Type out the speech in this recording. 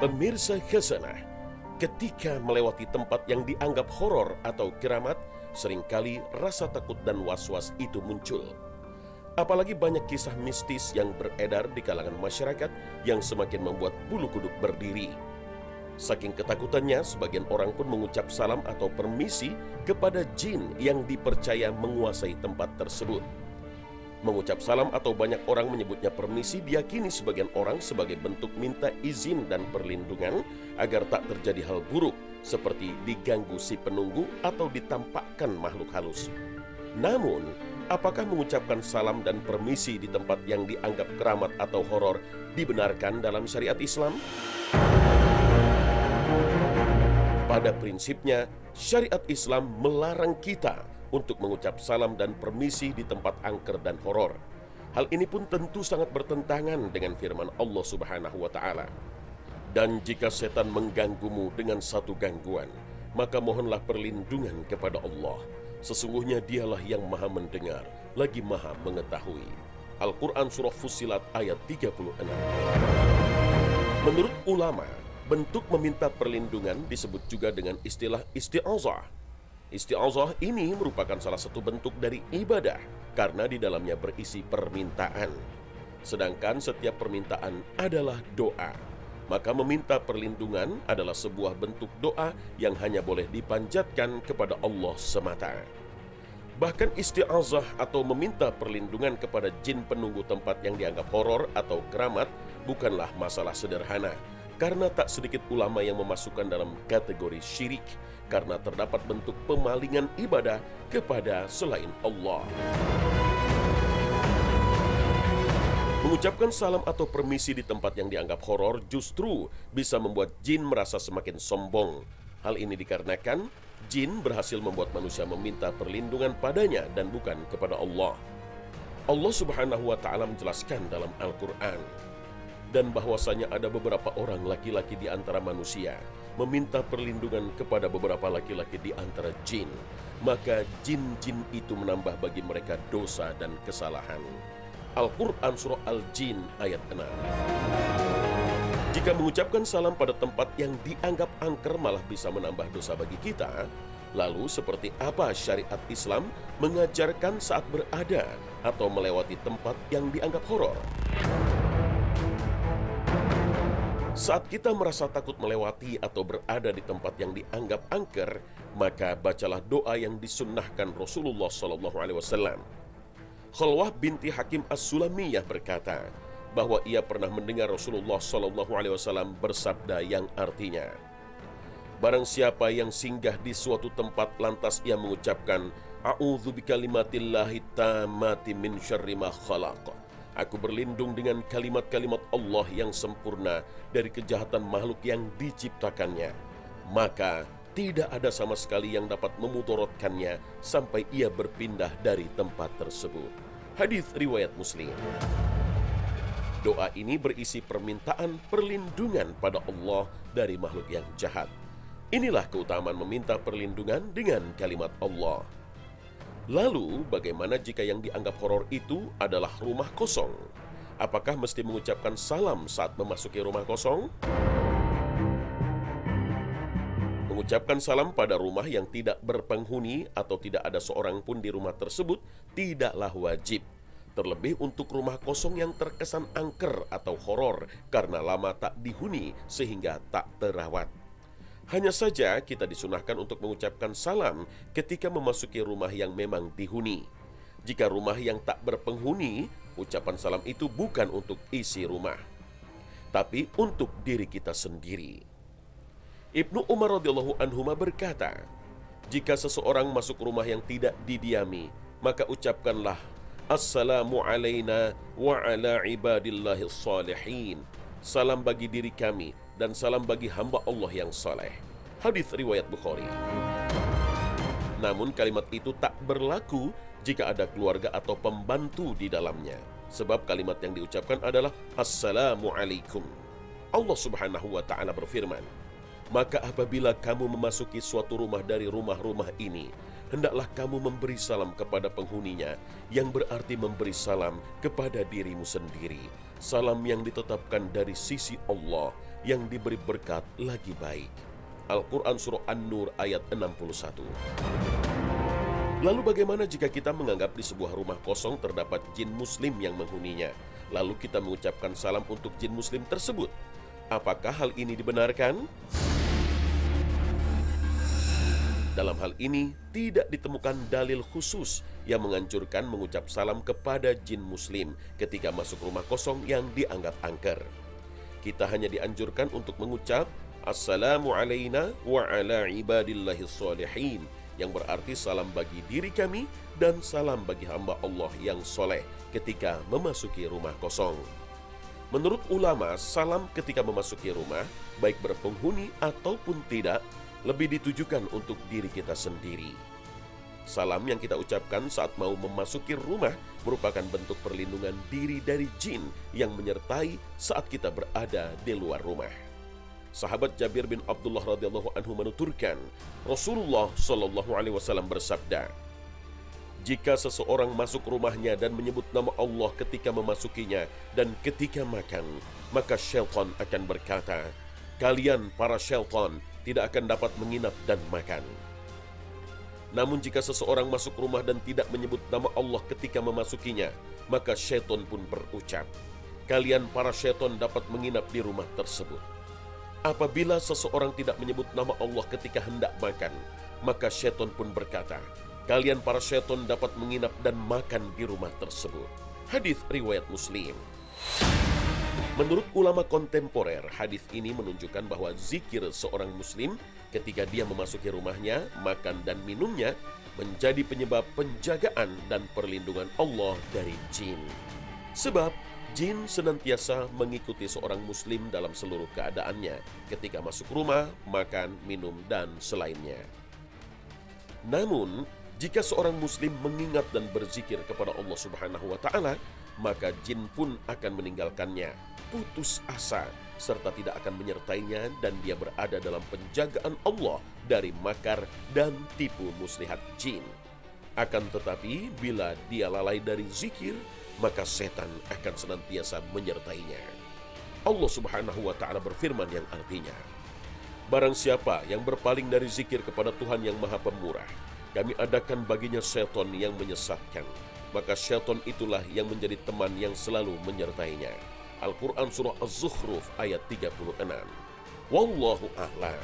Pemirsa Khazanah, ketika melewati tempat yang dianggap horor atau keramat, seringkali rasa takut dan was-was itu muncul. Apalagi banyak kisah mistis yang beredar di kalangan masyarakat yang semakin membuat bulu kuduk berdiri. Saking ketakutannya, sebagian orang pun mengucap salam atau permisi kepada jin yang dipercaya menguasai tempat tersebut. Mengucap salam atau banyak orang menyebutnya permisi diyakini sebagian orang sebagai bentuk minta izin dan perlindungan agar tak terjadi hal buruk seperti diganggu si penunggu atau ditampakkan makhluk halus. Namun, apakah mengucapkan salam dan permisi di tempat yang dianggap keramat atau horor dibenarkan dalam syariat Islam? Pada prinsipnya, syariat Islam melarang kita untuk mengucap salam dan permisi di tempat angker dan horor. Hal ini pun tentu sangat bertentangan dengan firman Allah Subhanahu wa Ta'ala. Dan jika setan mengganggumu dengan satu gangguan, maka mohonlah perlindungan kepada Allah. Sesungguhnya dialah yang maha mendengar, lagi maha mengetahui. Al-Quran Surah Fussilat ayat 36. Menurut ulama, bentuk meminta perlindungan disebut juga dengan istilah isti'azah. Isti'azah ini merupakan salah satu bentuk dari ibadah karena di dalamnya berisi permintaan. Sedangkan setiap permintaan adalah doa. Maka meminta perlindungan adalah sebuah bentuk doa yang hanya boleh dipanjatkan kepada Allah semata. Bahkan isti'azah atau meminta perlindungan kepada jin penunggu tempat yang dianggap horor atau keramat bukanlah masalah sederhana. Karena tak sedikit ulama yang memasukkan dalam kategori syirik karena terdapat bentuk pemalingan ibadah kepada selain Allah. Mengucapkan salam atau permisi di tempat yang dianggap horor justru bisa membuat jin merasa semakin sombong. Hal ini dikarenakan jin berhasil membuat manusia meminta perlindungan padanya dan bukan kepada Allah. Allah Subhanahu wa Ta'ala menjelaskan dalam Al-Quran, dan bahwasanya ada beberapa orang laki-laki di antara manusia meminta perlindungan kepada beberapa laki-laki di antara jin, maka jin-jin itu menambah bagi mereka dosa dan kesalahan. Al-Quran Surah Al-Jin ayat 6. Jika mengucapkan salam pada tempat yang dianggap angker malah bisa menambah dosa bagi kita, lalu seperti apa syariat Islam mengajarkan saat berada atau melewati tempat yang dianggap horor? Saat kita merasa takut melewati atau berada di tempat yang dianggap angker, maka bacalah doa yang disunnahkan Rasulullah SAW. Khalwah binti Hakim As-Sulamiyah berkata bahwa ia pernah mendengar Rasulullah SAW bersabda yang artinya, barang siapa yang singgah di suatu tempat lantas ia mengucapkan A'udzu bikalimatillahi tammati min syarri ma khalaq. Aku berlindung dengan kalimat-kalimat Allah yang sempurna dari kejahatan makhluk yang diciptakannya. Maka tidak ada sama sekali yang dapat memudaratkannya sampai ia berpindah dari tempat tersebut. Hadis riwayat Muslim. Doa ini berisi permintaan perlindungan pada Allah dari makhluk yang jahat. Inilah keutamaan meminta perlindungan dengan kalimat Allah. Lalu, bagaimana jika yang dianggap horor itu adalah rumah kosong? Apakah mesti mengucapkan salam saat memasuki rumah kosong? Mengucapkan salam pada rumah yang tidak berpenghuni atau tidak ada seorang pun di rumah tersebut tidaklah wajib. Terlebih untuk rumah kosong yang terkesan angker atau horor karena lama tak dihuni sehingga tak terawat. Hanya saja kita disunahkan untuk mengucapkan salam ketika memasuki rumah yang memang dihuni. Jika rumah yang tak berpenghuni, ucapan salam itu bukan untuk isi rumah, tapi untuk diri kita sendiri. Ibnu Umar radhiyallahu anhuma berkata, jika seseorang masuk rumah yang tidak didiami, maka ucapkanlah Assalamu alayna wa ala ibadillahis salihin. Salam bagi diri kami dan salam bagi hamba Allah yang saleh. Hadis riwayat Bukhari. Namun kalimat itu tak berlaku jika ada keluarga atau pembantu di dalamnya. Sebab kalimat yang diucapkan adalah Assalamualaikum. Allah Subhanahu wa Ta'ala berfirman, maka apabila kamu memasuki suatu rumah dari rumah-rumah ini, hendaklah kamu memberi salam kepada penghuninya, yang berarti memberi salam kepada dirimu sendiri. Salam yang ditetapkan dari sisi Allah yang diberi berkat lagi baik. Al-Quran Surah An-Nur ayat 61. Lalu bagaimana jika kita menganggap di sebuah rumah kosong terdapat jin muslim yang menghuninya, lalu kita mengucapkan salam untuk jin muslim tersebut? Apakah hal ini dibenarkan? Dalam hal ini, tidak ditemukan dalil khusus yang menganjurkan mengucap salam kepada jin muslim ketika masuk rumah kosong yang dianggap angker. Kita hanya dianjurkan untuk mengucap Assalamu alayna wa ala ibadillahis sholihin, yang berarti salam bagi diri kami dan salam bagi hamba Allah yang soleh ketika memasuki rumah kosong. Menurut ulama, salam ketika memasuki rumah, baik berpenghuni ataupun tidak, lebih ditujukan untuk diri kita sendiri. Salam yang kita ucapkan saat mau memasuki rumah merupakan bentuk perlindungan diri dari jin yang menyertai saat kita berada di luar rumah. Sahabat Jabir bin Abdullah radhiyallahu anhu menuturkan, Rasulullah shallallahu alaihi wasallam bersabda, jika seseorang masuk rumahnya dan menyebut nama Allah ketika memasukinya dan ketika makan, maka syaitan akan berkata, kalian para syaitan tidak akan dapat menginap dan makan. Namun jika seseorang masuk rumah dan tidak menyebut nama Allah ketika memasukinya, maka syaitan pun berucap, kalian para syaitan dapat menginap di rumah tersebut. Apabila seseorang tidak menyebut nama Allah ketika hendak makan, maka syaitan pun berkata, kalian para syaitan dapat menginap dan makan di rumah tersebut. Hadis riwayat Muslim. Menurut ulama kontemporer, hadis ini menunjukkan bahwa zikir seorang muslim ketika dia memasuki rumahnya, makan dan minumnya menjadi penyebab penjagaan dan perlindungan Allah dari jin. Sebab jin senantiasa mengikuti seorang muslim dalam seluruh keadaannya ketika masuk rumah, makan, minum, dan selainnya. Namun, jika seorang muslim mengingat dan berzikir kepada Allah Subhanahu wa Ta'ala, maka jin pun akan meninggalkannya, putus asa, serta tidak akan menyertainya, dan dia berada dalam penjagaan Allah dari makar dan tipu muslihat jin. Akan tetapi, bila dia lalai dari zikir, maka setan akan senantiasa menyertainya. Allah Subhanahu wa Ta'ala berfirman yang artinya, barang siapa yang berpaling dari zikir kepada Tuhan yang Maha Pemurah, kami adakan baginya setan yang menyesatkan, maka setan itulah yang menjadi teman yang selalu menyertainya. Al-Quran Surah Az-Zukhruf ayat 36. Wallahu a'lam.